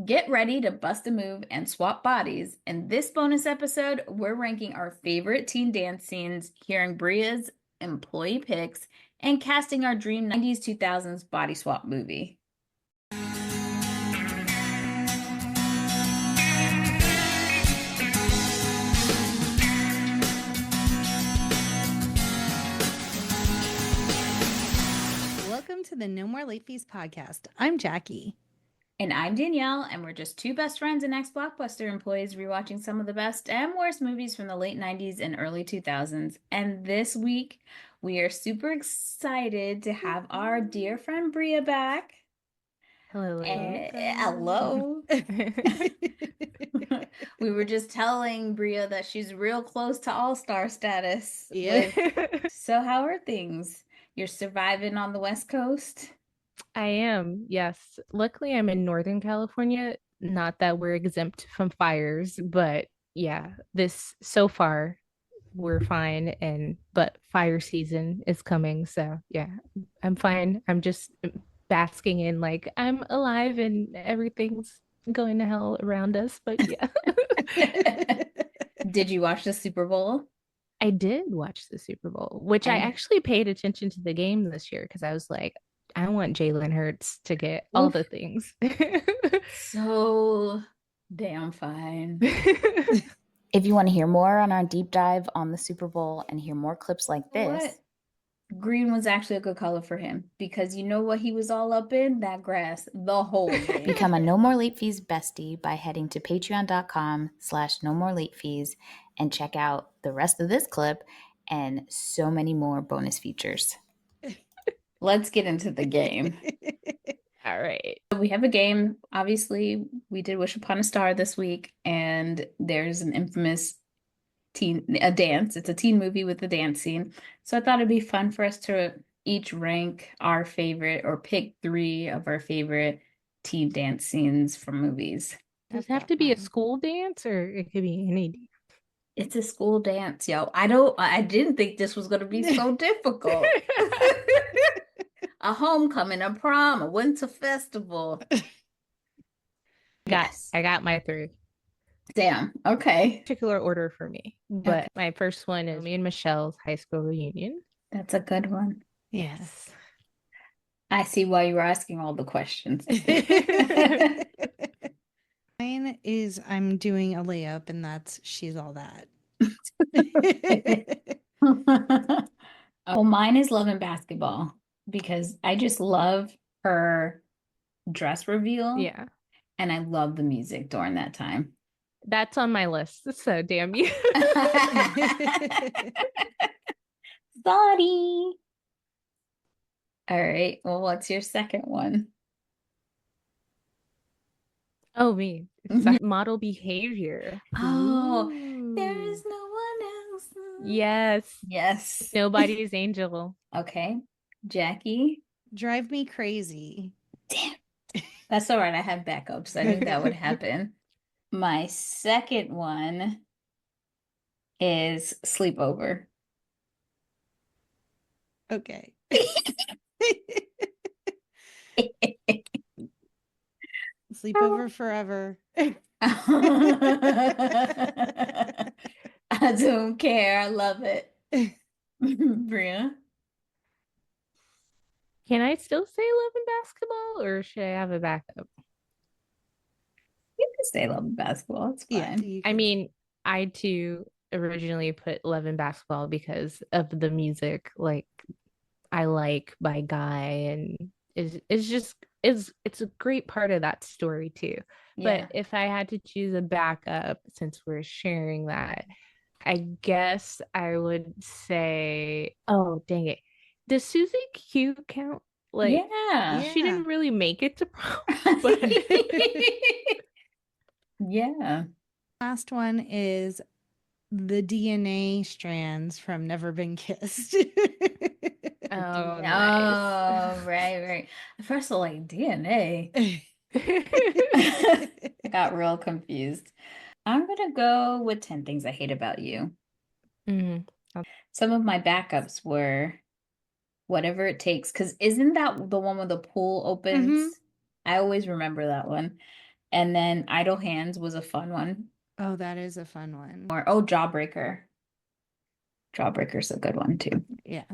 Get ready to bust a move and swap bodies. In this bonus episode, we're ranking our favorite teen dance scenes, hearing Bria's employee picks, and casting our dream 90s 2000s body swap movie. Welcome to the No More Late Fees podcast. I'm Jackie. And I'm Danielle, and we're just two best friends and ex-Blockbuster employees rewatching some of the best and worst movies from the late 90s and early 2000s. And this week, we are super excited to have our dear friend Bria back. Hello. Hello. We were just telling Bria that she's real close to all-star status. Yeah. So how are things? You're surviving on the West Coast? I am, yes. Luckily, I'm in Northern California. Not that we're exempt from fires, but yeah, so far we're fine. But fire season is coming, so yeah, I'm fine. I'm just basking in like I'm alive and everything's going to hell around us. But yeah. Did you watch the Super Bowl? I did watch the Super Bowl, which I actually paid attention to the game this year because I was like, I want Jalen Hurts to get all the things. So damn fine. If you want to hear more on our deep dive on the Super Bowl and hear more clips like this, green was actually a good color for him because you know what he was all up in? That grass the whole day. Become a No More Late Fees bestie by heading to patreon.com/no more late fees and check out the rest of this clip and so many more bonus features. Let's get into the game. All right. We have a game. Obviously, we did Wish Upon a Star this week, and there's an infamous dance. It's a teen movie with a dance scene. So I thought it'd be fun for us to each rank our favorite or pick 3 of our favorite teen dance scenes from movies. Does it have to be a school dance or it could be any dance? It's a school dance, yo. I didn't think this was going to be so difficult. A homecoming, a prom, a winter festival. Yes. I got my 3. Damn. Okay. Particular order for me. But my first one is me and Michelle's high school reunion. That's a good one. Yes. I see why you were asking all the questions. Mine is I'm doing a layup, and that's She's All That. Well, mine is Love and Basketball because I just love her dress reveal. Yeah. And I love the music during that time. That's on my list. So damn you. Sorry. All right. Well, what's your second one? Oh, me. It's model behavior. Oh, there is no one else. Yes. Yes. Nobody's angel. Okay. Jackie? Drive Me Crazy. Damn. That's all right. I have backups. I knew that would happen. My second one is Sleepover. Okay. Sleepover forever. I don't care. I love it. Bria? Can I still say Love and Basketball or should I have a backup? You can say Love and Basketball. It's fine. Yeah, I mean, I too originally put Love and Basketball because of the music, like I Like by Guy, and it's a great part of that story too. Yeah. But if I had to choose a backup, since we're sharing that, I guess I would say, oh dang it, does Susie Q count? Like, yeah. She didn't really make it to prom. But... yeah. Last one is the DNA strands from Never Been Kissed. Oh, nice. Right. First of all, like DNA. I got real confused. I'm gonna go with 10 Things I Hate About You. Mm-hmm. Some of my backups were Whatever It Takes, because isn't that the one where the pool opens? I always remember that one. And then Idle Hands was a fun one. Oh, that is a fun one. Or Jawbreaker. Jawbreaker's a good one too. Yeah.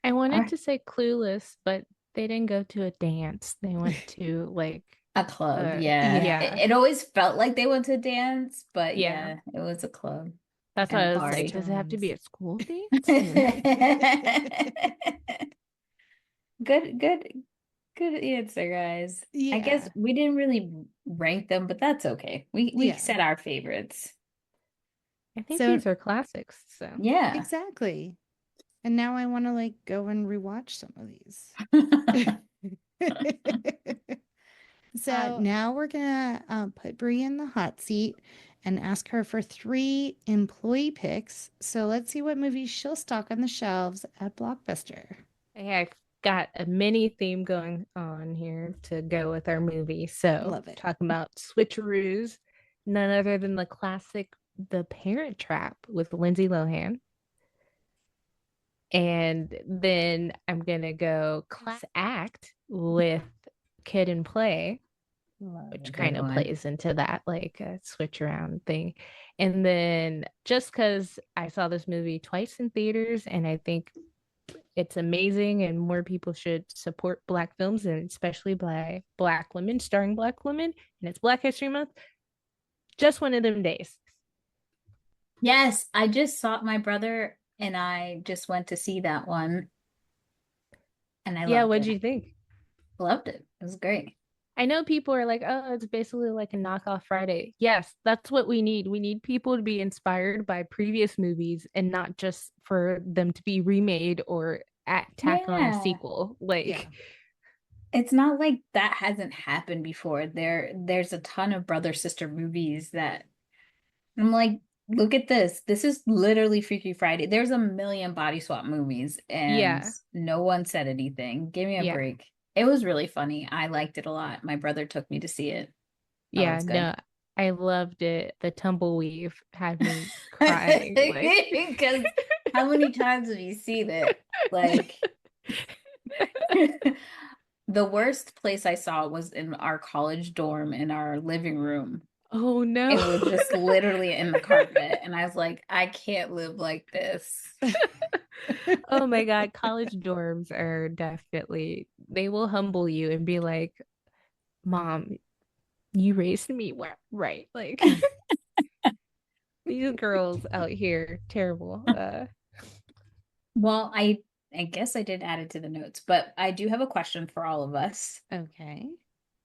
I wanted to say Clueless, but they didn't go to a dance. They went to like a club. Yeah. It always felt like they went to dance, but yeah, it was a club. That's and why a I was party. like, does it have to be a school dance? Good answer, guys. Yeah. I guess we didn't really rank them, but that's okay. We said our favorites. I think these are classics. So yeah, exactly. And now I want to like go and rewatch some of these. So now we're gonna put Bria in the hot seat and ask her for 3 employee picks. So let's see what movies she'll stock on the shelves at Blockbuster. yeah, I've got a mini theme going on here to go with our movie. So Love it. Talking about switcheroos, none other than the classic The Parent Trap with Lindsay Lohan. And then I'm gonna go class act with Kid and Play, which kind of plays into that like switch around thing. And then just because I saw this movie twice in theaters and I think it's amazing and more people should support Black films and especially by Black women, starring Black women, and it's Black History Month. Just one of them days. Yes, I just saw my brother and I just went to see that one. And I loved what'd you think? Loved it. It was great. I know people are like, oh, it's basically like a knockoff Friday. Yes, that's what we need. We need people to be inspired by previous movies and not just for them to be remade or tack on a sequel. Like, it's not like that hasn't happened before. There's a ton of brother sister movies that I'm like, look at this. This is literally Freaky Friday. There's a million body swap movies and no one said anything. Give me a break. It was really funny. I liked it a lot. My brother took me to see it. No, I loved it. The tumbleweave had me crying. Because how many times have you seen it? Like the worst place I saw was in our college dorm in our living room. Oh no. It was just literally in the carpet. And I was like, I can't live like this. Oh my God. College dorms are definitely, they will humble you and be like, Mom, you raised me right. Like these girls out here, terrible. Well, I guess I did add it to the notes, but I do have a question for all of us. Okay.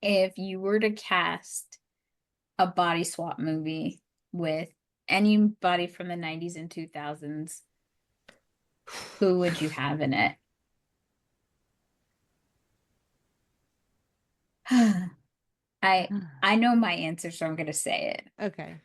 If you were to cast a body swap movie with anybody from the 90s and 2000s, who would you have in it? I know my answer, so I'm going to say it. Okay,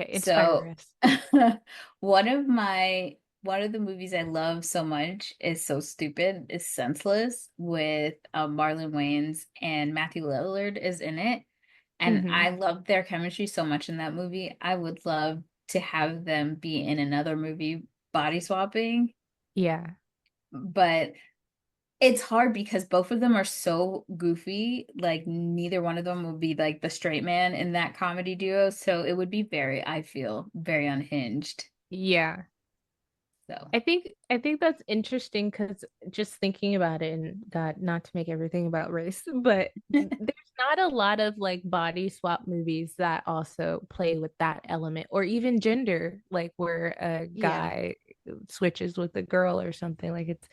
inspire us. one of the movies I love so much is So Stupid, is Senseless with Marlon Wayans and Matthew Lillard is in it. And I love their chemistry so much in that movie. I would love to have them be in another movie body swapping. Yeah. But it's hard because both of them are so goofy. Like neither one of them will be like the straight man in that comedy duo. So it would be I feel very unhinged. Yeah. So I think that's interesting because just thinking about it, and God, not to make everything about race, but there's not a lot of like body swap movies that also play with that element or even gender, like where a guy switches with a girl or something. Like it's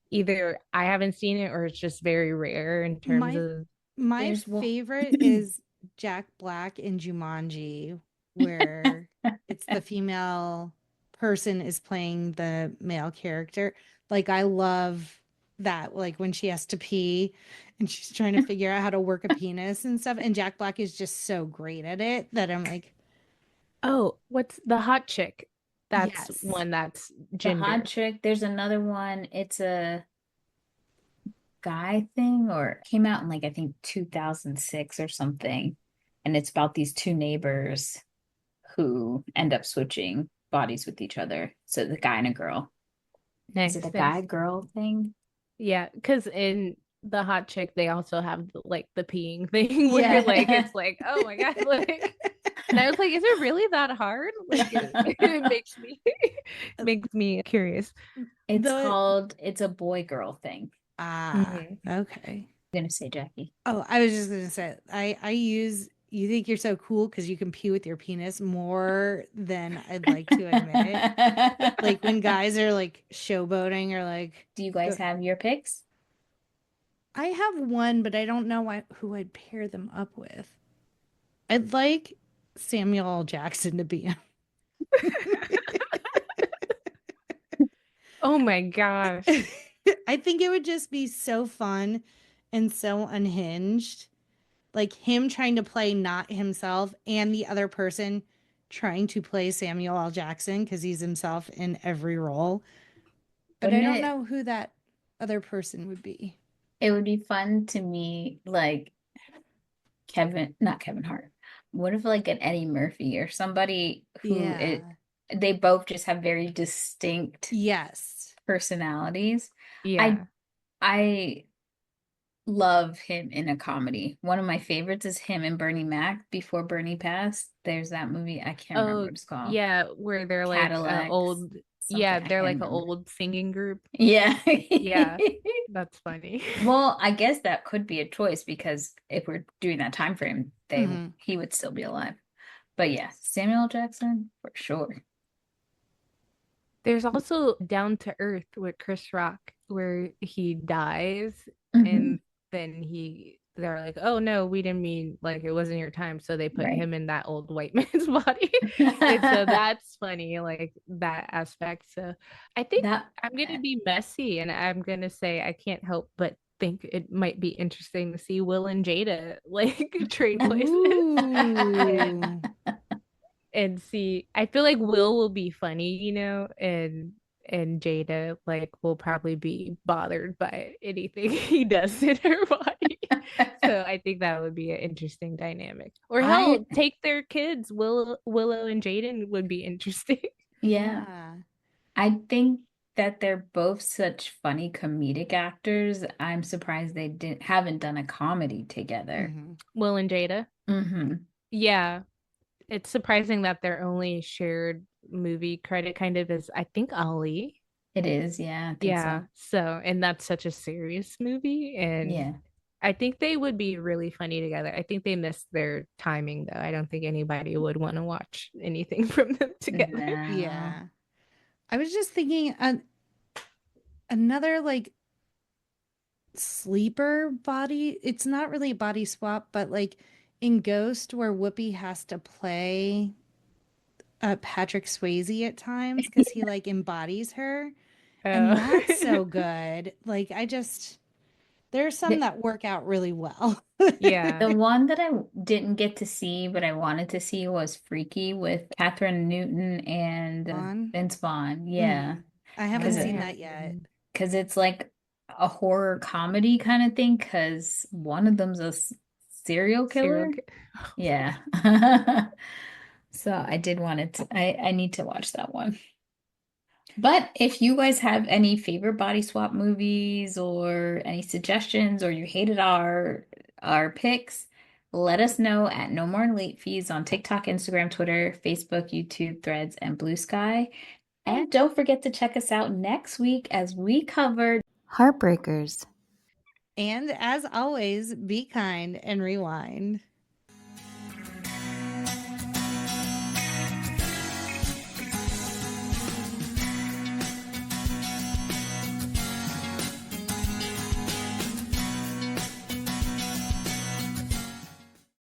either I haven't seen it or it's just very rare in terms of my favorite is Jack Black in Jumanji, where it's the female person is playing the male character. Like I love that, like when she has to pee and she's trying to figure out how to work a penis and stuff. And Jack Black is just so great at it that I'm like, oh, what's the hot chick? That's one that's gender. The hot chick. There's another one. It's a guy thing or came out in like I think 2006 or something. And it's about these two neighbors who end up switching bodies with each other. So the guy and a girl. Is it a guy girl thing? Yeah, because in the hot chick, they also have like the peeing thing where like it's like, oh my god, like, and I was like, is it really that hard? Like it makes me curious. It's a boy girl thing. Okay. I'm gonna say Jackie. Oh, I was just gonna say I use you think you're so cool because you can pee with your penis more than I'd like to admit. Like when guys are like showboating or like. Do you guys have your picks? I have one, but I don't know who I'd pair them up with. I'd like Samuel L. Jackson to be him. Oh my gosh. I think it would just be so fun and so unhinged. Like him trying to play not himself and the other person trying to play Samuel L. Jackson because he's himself in every role. But I don't know who that other person would be. It would be fun to me, like not Kevin Hart. What if like an Eddie Murphy or somebody who they both just have very distinct personalities. Yeah. I love him in a comedy. One of my favorites is him and Bernie Mac before Bernie passed. There's that movie. I can't remember what it's called. Yeah, where they're Cadillacs, like old. Yeah, they're like an old singing group. Yeah. Yeah. That's funny. Well, I guess that could be a choice because if we're doing that time frame, he would still be alive. But yeah, Samuel L. Jackson for sure. There's also Down to Earth with Chris Rock where he dies and then they're like, oh no, we didn't mean, like, it wasn't your time, so they put him in that old white man's body. And so that's funny, like that aspect. So I think I'm gonna be messy and I'm gonna say I can't help but think it might be interesting to see Will and Jada like trade places. And see, I feel like Will be funny, you know, and Jada like will probably be bothered by anything he does in her body. So I think that would be an interesting dynamic. Or hell, take their kids. Willow and Jaden would be interesting. Yeah. I think that they're both such funny comedic actors. I'm surprised they haven't done a comedy together. Will and Jada. Yeah. It's surprising that their only shared movie credit kind of is, I think, Ali. It is, yeah. I think so. And that's such a serious movie. And I think they would be really funny together. I think they missed their timing, though. I don't think anybody would want to watch anything from them together. No. Yeah. I was just thinking another like sleeper body. It's not really a body swap, but like in Ghost where Whoopi has to play Patrick Swayze at times because he like embodies her. And that's so good. Like there's some that work out really well. Yeah. The one that I didn't get to see, but I wanted to see was Freaky with Catherine Newton and Vince Vaughn. Yeah. I haven't seen that yet. Because it's like a horror comedy kind of thing because one of them's a serial killer. Yeah. So I did want it to, I need to watch that one. But if you guys have any favorite body swap movies or any suggestions or you hated our picks, let us know at No More Late Fees on TikTok, Instagram, Twitter, Facebook, YouTube, Threads, and Blue Sky. And don't forget to check us out next week as we cover Heartbreakers. And as always, be kind and rewind.